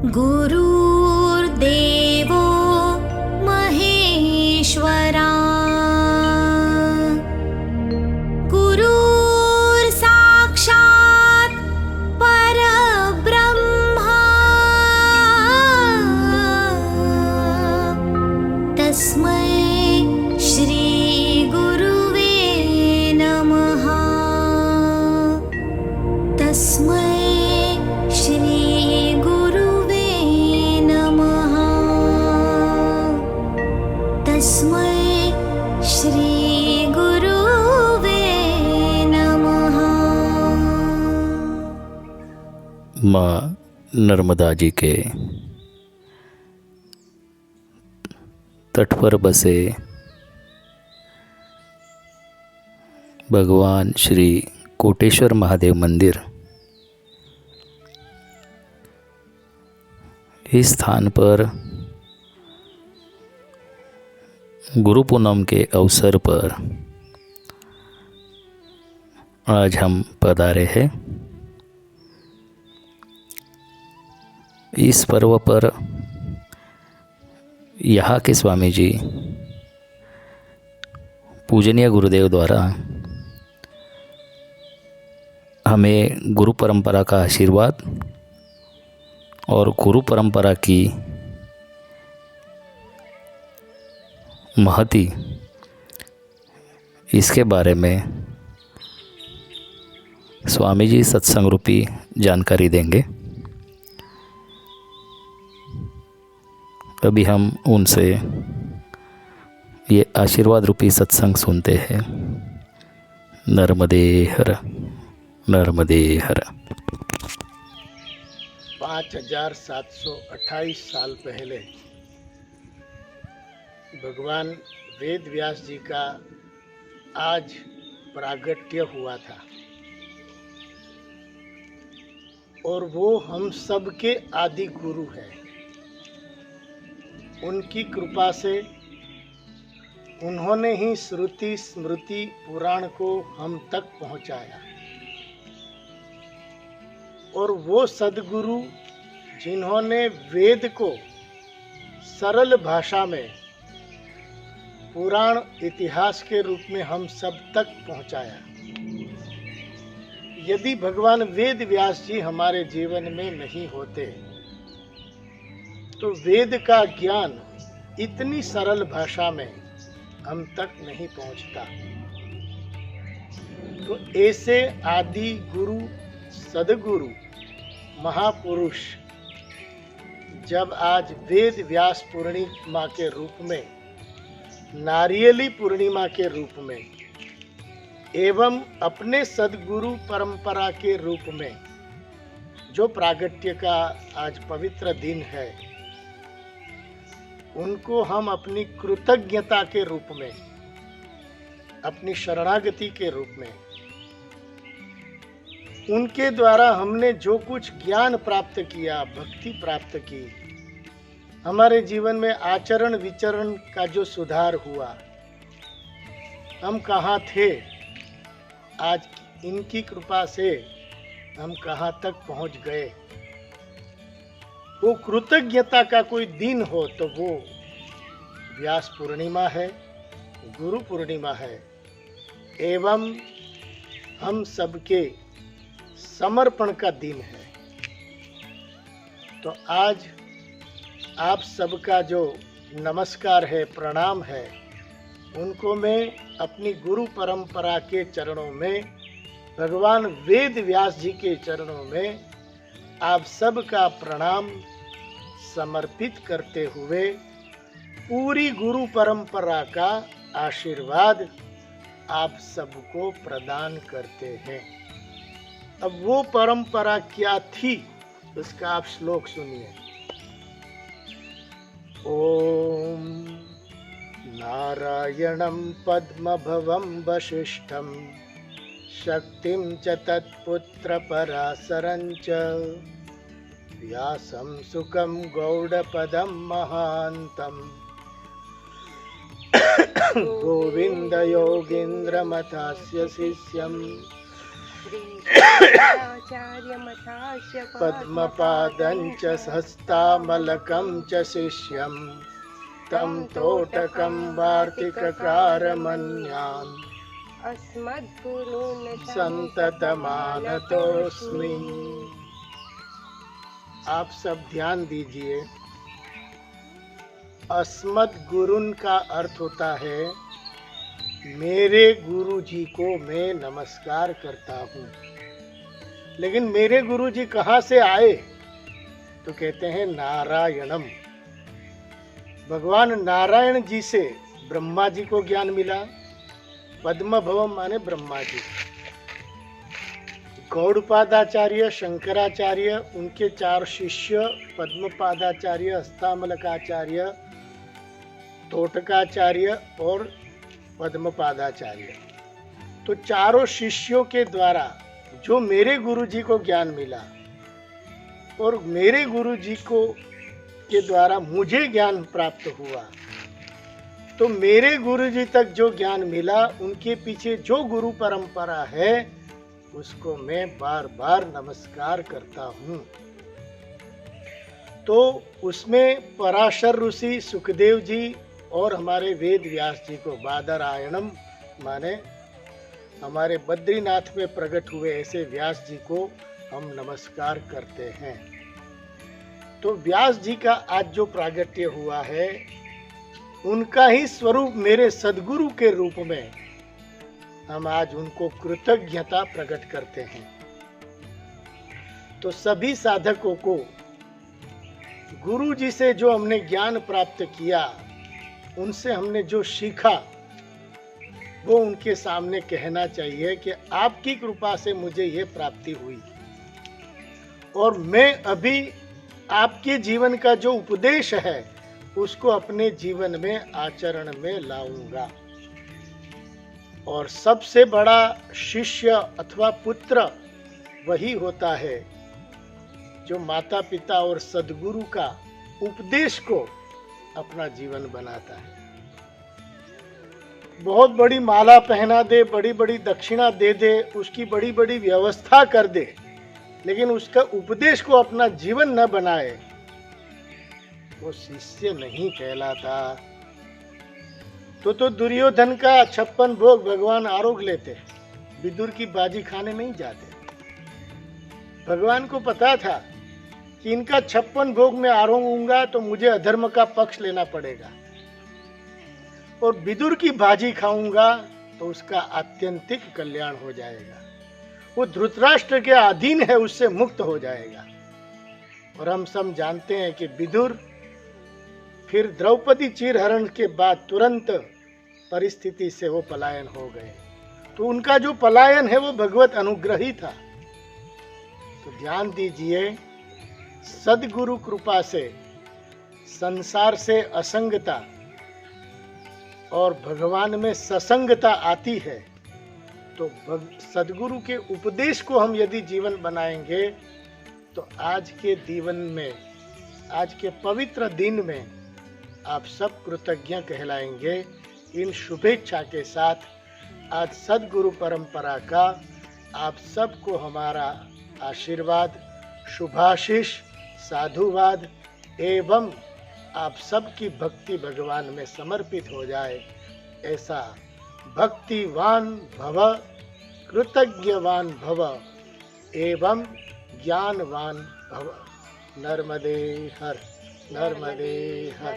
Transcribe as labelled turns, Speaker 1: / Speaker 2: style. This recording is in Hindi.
Speaker 1: गुरुर्देवो महेश्वरा गुरुर्साक्षात् परब्रह्मा तस्मै श्री गुरुवे नमः। तस्मै श्री गुरुवे नमः। तस्मै श्री गुरुवे नमः।
Speaker 2: माँ नर्मदा जी के तट पर बसे भगवान श्री कोटेश्वर महादेव मंदिर, इस स्थान पर गुरु पूनम के अवसर पर आज हम पधारे हैं। इस पर्व पर यहाँ के स्वामी जी पूजनीय गुरुदेव द्वारा हमें गुरु परंपरा का आशीर्वाद और गुरु परंपरा की महती, इसके बारे में स्वामी जी सत्संग रूपी जानकारी देंगे। अभी हम उनसे ये आशीर्वाद रूपी सत्संग सुनते हैं। नर्मदे हर, नर्मदे हर।
Speaker 3: 5728 साल पहले भगवान वेद व्यास जी का आज प्रागट्य हुआ था और वो हम सबके आदि गुरु हैं। उनकी कृपा से उन्होंने ही श्रुति स्मृति पुराण को हम तक पहुंचाया और वो सद्गुरु जिन्होंने वेद को सरल भाषा में पुराण इतिहास के रूप में हम सब तक पहुंचाया। यदि भगवान वेद व्यास जी हमारे जीवन में नहीं होते तो वेद का ज्ञान इतनी सरल भाषा में हम तक नहीं पहुंचता। तो ऐसे आदि गुरु सद्गुरु महापुरुष जब आज वेद व्यास पूर्णिमा के रूप में, नारियली पूर्णिमा के रूप में एवं अपने सद्गुरु परंपरा के रूप में जो प्रागट्य का आज पवित्र दिन है, उनको हम अपनी कृतज्ञता के रूप में, अपनी शरणागति के रूप में, उनके द्वारा हमने जो कुछ ज्ञान प्राप्त किया, भक्ति प्राप्त की, हमारे जीवन में आचरण विचरण का जो सुधार हुआ, हम कहाँ थे, आज इनकी कृपा से हम कहाँ तक पहुँच गए। वो कृतज्ञता का कोई दिन हो तो वो व्यास पूर्णिमा है, गुरु पूर्णिमा है एवं हम सबके समर्पण का दिन है। तो आज आप सबका जो नमस्कार है, प्रणाम है, उनको मैं अपनी गुरु परंपरा के चरणों में, भगवान वेद व्यास जी के चरणों में आप सबका प्रणाम समर्पित करते हुए पूरी गुरु परंपरा का आशीर्वाद आप सबको प्रदान करते हैं। अब वो परंपरा क्या थी उसका आप श्लोक सुनिए। ओम नारायणं पद्मभवं वसिष्ठं शक्तिं च तत्पुत्र पराशरं च व्यासं सुखं गौडपदं महान्तं गोविंद योगीन्द्रमथास्य शिष्यं
Speaker 4: श्रीशङ्कराचार्यमथास्य
Speaker 3: पद्मपादं च हस्तामलकं च शिष्यं तं तोटकं वार्तिककारमन्यान्
Speaker 4: अस्मद्गुरून्
Speaker 3: संततमानतोऽस्मि। आप सब ध्यान दीजिए, अस्मद् गुरुन का अर्थ होता है मेरे गुरु जी को मैं नमस्कार करता हूँ। लेकिन मेरे गुरु जी कहाँ से आए? तो कहते हैं नारायणम। भगवान नारायण जी से ब्रह्मा जी को ज्ञान मिला। पद्म भवम माने ब्रह्मा जी। गौड़पादाचार्य, शंकराचार्य, उनके 4 शिष्य पद्मपादाचार्य, हस्तामलकाचार्य, तोटकाचार्य और पद्मपादाचार्य। तो चारों शिष्यों के द्वारा जो मेरे गुरु जी को ज्ञान मिला और मेरे गुरु जी को के द्वारा मुझे ज्ञान प्राप्त हुआ, तो मेरे गुरु जी तक जो ज्ञान मिला, उनके पीछे जो गुरु परंपरा है उसको मैं बार बार नमस्कार करता हूँ। तो उसमें पराशर ऋषि, सुखदेव जी और हमारे वेद व्यास जी को बादरायणम माने हमारे बद्रीनाथ में प्रकट हुए ऐसे व्यास जी को हम नमस्कार करते हैं। तो व्यास जी का आज जो प्रागट्य हुआ है, उनका ही स्वरूप मेरे सद्गुरु के रूप में हम आज उनको कृतज्ञता प्रकट करते हैं। तो सभी साधकों को गुरु जी से जो हमने ज्ञान प्राप्त किया, उनसे हमने जो सीखा, वो उनके सामने कहना चाहिए कि आपकी कृपा से मुझे ये प्राप्ति हुई और मैं अभी आपके जीवन का जो उपदेश है उसको अपने जीवन में आचरण में लाऊंगा। और सबसे बड़ा शिष्य अथवा पुत्र वही होता है जो माता पिता और सद्गुरु का उपदेश को अपना जीवन बनाता है। बहुत बड़ी माला पहना दे, बड़ी बड़ी दक्षिणा दे दे, उसकी बड़ी बड़ी व्यवस्था कर दे, लेकिन उसका उपदेश को अपना जीवन न बनाए, वो शिष्य नहीं कहलाता। तो दुर्योधन का 56 भोग भगवान आरोग लेते, विदुर की बाजी खाने नहीं जाते। भगवान को पता था कि इनका 56 भोग में आरोगूंगा तो मुझे अधर्म का पक्ष लेना पड़ेगा, और विदुर की बाजी खाऊंगा तो उसका आत्यंतिक कल्याण हो जाएगा। वो धृतराष्ट्र के अधीन है, उससे मुक्त हो जाएगा। और हम सब जानते हैं कि विदुर फिर द्रौपदी चीरहरण के बाद तुरंत परिस्थिति से वो पलायन हो गए। तो उनका जो पलायन है वो भगवत अनुग्रह ही था। तो ध्यान दीजिए, सद्गुरु कृपा से संसार से असंगता और भगवान में ससंगता आती है। तो सद्गुरु के उपदेश को हम यदि जीवन बनाएंगे तो आज के जीवन में, आज के पवित्र दिन में आप सब कृतज्ञ कहलाएंगे। इन शुभेच्छा के साथ आज सद्गुरु परंपरा का आप सबको हमारा आशीर्वाद, शुभाशीष, साधुवाद एवं आप सबकी भक्ति भगवान में समर्पित हो जाए, ऐसा भक्तिवान भव, कृतज्ञवान भव एवं ज्ञानवान भव। नर्मदे हर, नर्मदे हर।